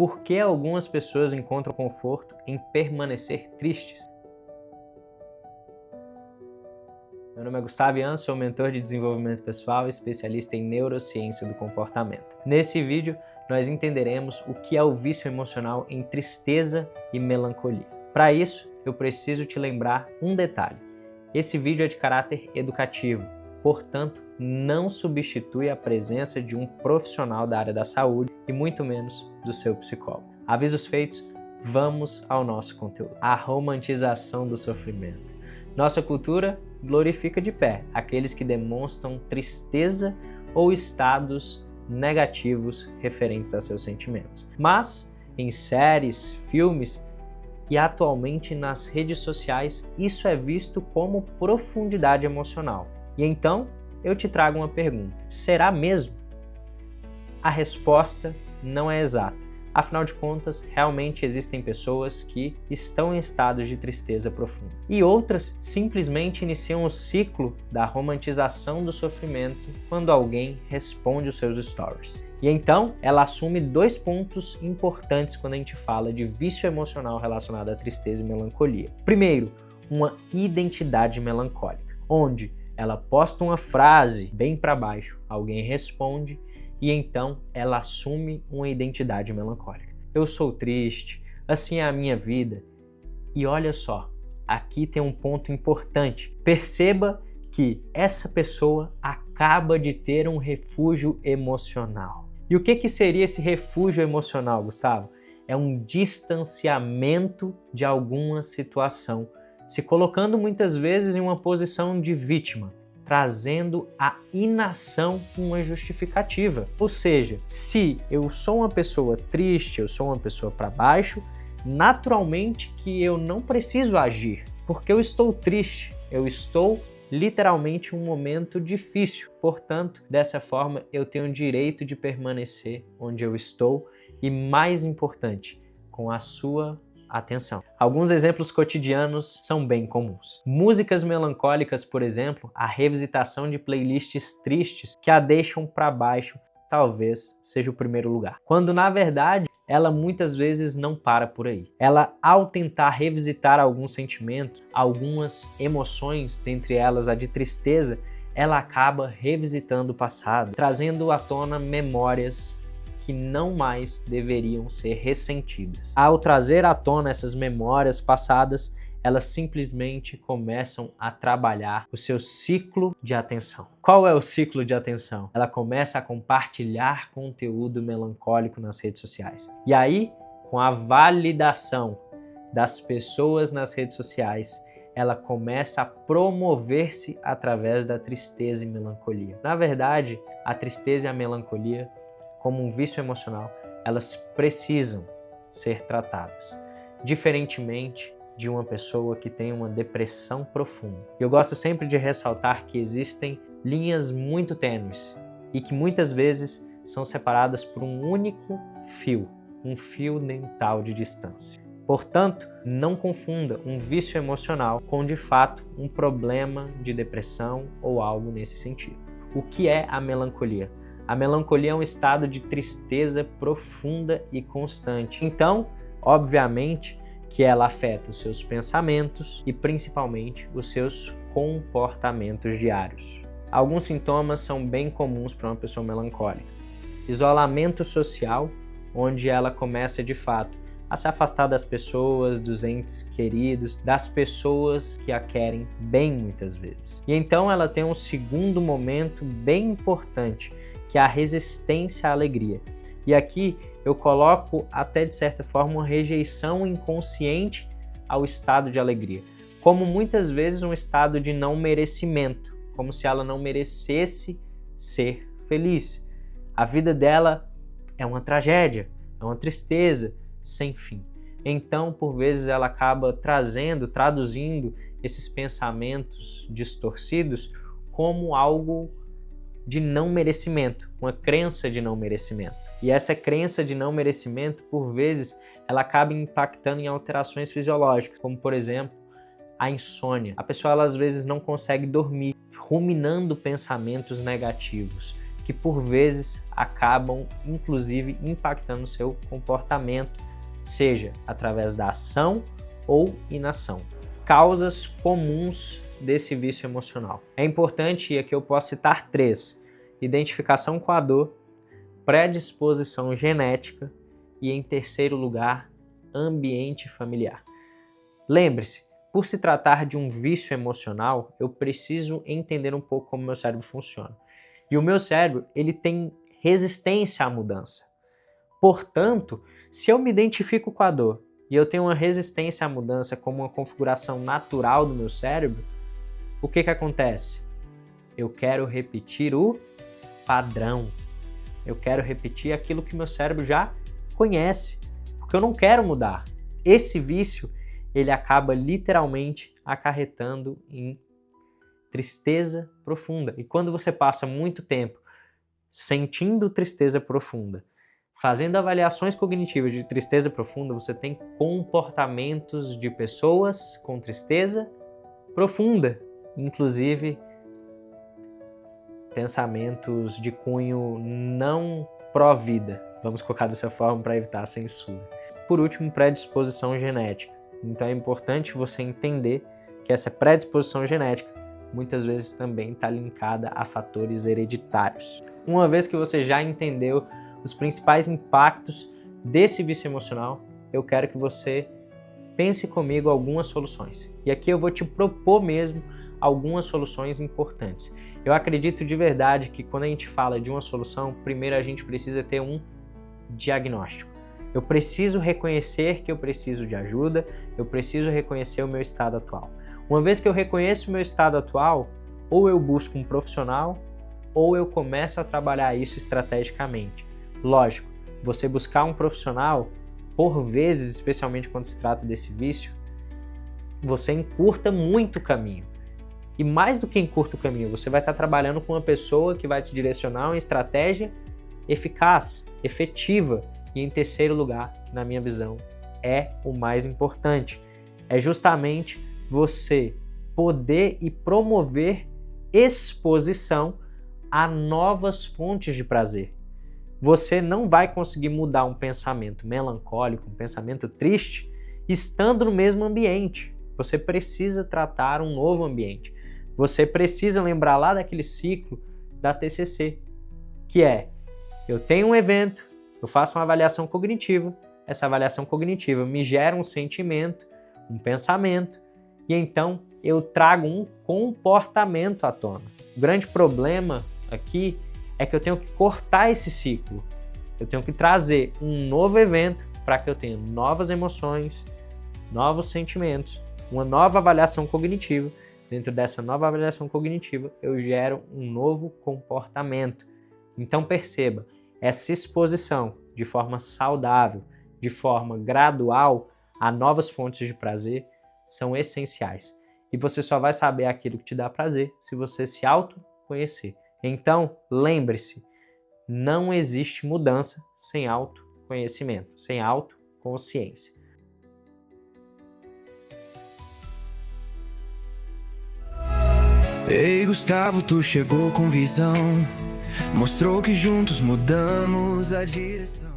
Por que algumas pessoas encontram conforto em permanecer tristes? Meu nome é Gustavo Ian, sou mentor de desenvolvimento pessoal e especialista em neurociência do comportamento. Nesse vídeo, nós entenderemos o que é o vício emocional em tristeza e melancolia. Para isso, eu preciso te lembrar um detalhe. Esse vídeo é de caráter educativo, portanto, não substitui a presença de um profissional da área da saúde e muito menos do seu psicólogo. Avisos feitos, vamos ao nosso conteúdo. A romantização do sofrimento. Nossa cultura glorifica de pé aqueles que demonstram tristeza ou estados negativos referentes a seus sentimentos. Mas, em séries, filmes e atualmente nas redes sociais, isso é visto como profundidade emocional. E então, eu te trago uma pergunta. Será mesmo? A resposta não é exata. Afinal de contas, realmente existem pessoas que estão em estados de tristeza profunda. E outras simplesmente iniciam o ciclo da romantização do sofrimento quando alguém responde os seus stories. E então, ela assume dois pontos importantes quando a gente fala de vício emocional relacionado à tristeza e melancolia. Primeiro, uma identidade melancólica, onde ela posta uma frase bem para baixo, alguém responde e então ela assume uma identidade melancólica. Eu sou triste, assim é a minha vida. E olha só, aqui tem um ponto importante. Perceba que essa pessoa acaba de ter um refúgio emocional. E o que seria esse refúgio emocional, Gustavo? É um distanciamento de alguma situação, se colocando muitas vezes em uma posição de vítima, trazendo a inação uma justificativa. Ou seja, se eu sou uma pessoa triste, eu sou uma pessoa para baixo, naturalmente que eu não preciso agir, porque eu estou triste, eu estou literalmente em um momento difícil. Portanto, dessa forma eu tenho o direito de permanecer onde eu estou e, mais importante, com a sua atenção. Alguns exemplos cotidianos são bem comuns. Músicas melancólicas, por exemplo, a revisitação de playlists tristes que a deixam para baixo, talvez seja o primeiro lugar. Quando, na verdade, ela muitas vezes não para por aí. Ela, ao tentar revisitar alguns sentimentos, algumas emoções, dentre elas a de tristeza, ela acaba revisitando o passado, trazendo à tona memórias que não mais deveriam ser ressentidas. Ao trazer à tona essas memórias passadas, elas simplesmente começam a trabalhar o seu ciclo de atenção. Qual é o ciclo de atenção? Ela começa a compartilhar conteúdo melancólico nas redes sociais. E aí, com a validação das pessoas nas redes sociais, ela começa a promover-se através da tristeza e melancolia. Na verdade, a tristeza e a melancolia, como um vício emocional, elas precisam ser tratadas, diferentemente de uma pessoa que tem uma depressão profunda. Eu gosto sempre de ressaltar que existem linhas muito tênues e que muitas vezes são separadas por um único fio, um fio dental de distância. Portanto, não confunda um vício emocional com, de fato, um problema de depressão ou algo nesse sentido. O que é a melancolia? A melancolia é um estado de tristeza profunda e constante. Então, obviamente, que ela afeta os seus pensamentos e principalmente os seus comportamentos diários. Alguns sintomas são bem comuns para uma pessoa melancólica. Isolamento social, onde ela começa de fato a se afastar das pessoas, dos entes queridos, das pessoas que a querem bem muitas vezes. E então ela tem um segundo momento bem importante, que é a resistência à alegria. E aqui eu coloco até de certa forma uma rejeição inconsciente ao estado de alegria, como muitas vezes um estado de não merecimento, como se ela não merecesse ser feliz. A vida dela é uma tragédia, é uma tristeza sem fim. Então, por vezes, ela acaba traduzindo esses pensamentos distorcidos como algo de não merecimento, uma crença de não merecimento. E essa crença de não merecimento, por vezes, ela acaba impactando em alterações fisiológicas, como, por exemplo, a insônia. A pessoa, ela, às vezes, não consegue dormir, ruminando pensamentos negativos. que por vezes acabam inclusive impactando o seu comportamento, seja através da ação ou inação. Causas comuns desse vício emocional. É importante, e aqui eu posso citar 3: identificação com a dor, predisposição genética e, em terceiro lugar, ambiente familiar. Lembre-se, por se tratar de um vício emocional, eu preciso entender um pouco como meu cérebro funciona. E o meu cérebro, ele tem resistência à mudança. Portanto, se eu me identifico com a dor e eu tenho uma resistência à mudança como uma configuração natural do meu cérebro, o que acontece? Eu quero repetir o padrão. Eu quero repetir aquilo que meu cérebro já conhece, porque eu não quero mudar. Esse vício, ele acaba literalmente acarretando em tristeza profunda. E quando você passa muito tempo sentindo tristeza profunda, fazendo avaliações cognitivas de tristeza profunda, você tem comportamentos de pessoas com tristeza profunda, inclusive pensamentos de cunho não pró-vida. Vamos colocar dessa forma para evitar a censura. Por último, predisposição genética. Então é importante você entender que essa predisposição genética muitas vezes também está linkada a fatores hereditários. Uma vez que você já entendeu os principais impactos desse vício emocional, eu quero que você pense comigo algumas soluções. E aqui eu vou te propor mesmo algumas soluções importantes. Eu acredito de verdade que quando a gente fala de uma solução, primeiro a gente precisa ter um diagnóstico. Eu preciso reconhecer que eu preciso de ajuda, eu preciso reconhecer o meu estado atual. Uma vez que eu reconheço o meu estado atual, ou eu busco um profissional, ou eu começo a trabalhar isso estrategicamente. Lógico, você buscar um profissional, por vezes, especialmente quando se trata desse vício, você encurta muito o caminho. E mais do que encurta o caminho, você vai estar trabalhando com uma pessoa que vai te direcionar uma estratégia eficaz, efetiva. E em terceiro lugar, na minha visão, é o mais importante. É justamente você poder e promover exposição a novas fontes de prazer. Você não vai conseguir mudar um pensamento melancólico, um pensamento triste, estando no mesmo ambiente. Você precisa tratar um novo ambiente. Você precisa lembrar lá daquele ciclo da TCC, que é: eu tenho um evento, eu faço uma avaliação cognitiva, essa avaliação cognitiva me gera um sentimento, um pensamento, e então eu trago um comportamento à tona. O grande problema aqui é que eu tenho que cortar esse ciclo. Eu tenho que trazer um novo evento para que eu tenha novas emoções, novos sentimentos, uma nova avaliação cognitiva. Dentro dessa nova avaliação cognitiva, eu gero um novo comportamento. Então perceba, essa exposição de forma saudável, de forma gradual a novas fontes de prazer são essenciais. E você só vai saber aquilo que te dá prazer se você se autoconhecer. Então, lembre-se, não existe mudança sem autoconhecimento, sem autoconsciência. Ei, Gustavo, tu chegou com visão, mostrou que juntos mudamos a direção.